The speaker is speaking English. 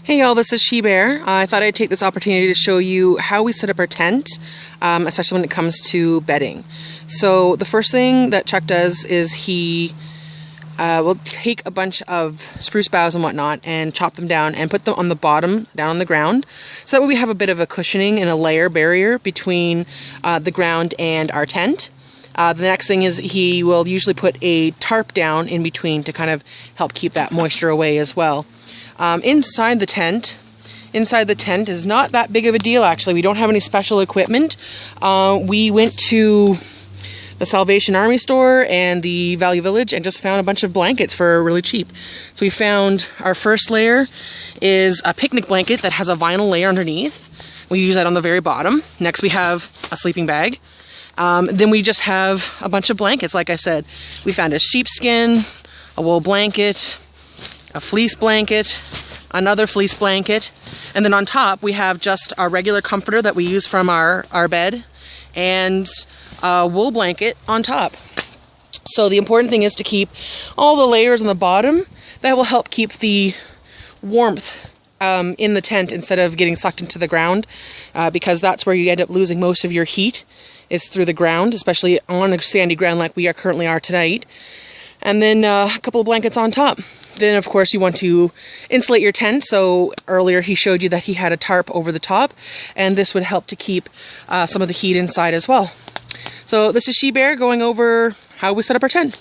Hey y'all, this is She Bear. I thought I'd take this opportunity to show you how we set up our tent, especially when it comes to bedding. So the first thing that Chuck does is he will take a bunch of spruce boughs and whatnot and chop them down and put them on the bottom, down on the ground. So that way we have a bit of a cushioning and a layer barrier between the ground and our tent. The next thing is he will usually put a tarp down in between to kind of help keep that moisture away as well. Inside the tent is not that big of a deal actually. We don't have any special equipment. We went to the Salvation Army store and the Value Village and just found a bunch of blankets for really cheap. So we found our first layer is a picnic blanket that has a vinyl layer underneath. We use that on the very bottom. Next we have a sleeping bag. Then we just have a bunch of blankets, like I said. We found a sheepskin, a wool blanket, a fleece blanket, another fleece blanket, and then on top we have just our regular comforter that we use from our bed, and a wool blanket on top. So the important thing is to keep all the layers on the bottom. That will help keep the warmth in the tent instead of getting sucked into the ground, because that's where you end up losing most of your heat, is through the ground, especially on a sandy ground like we currently are tonight. And then a couple of blankets on top. Then of course you want to insulate your tent. So earlier he showed you that he had a tarp over the top, and this would help to keep some of the heat inside as well. So this is She Bear going over how we set up our tent.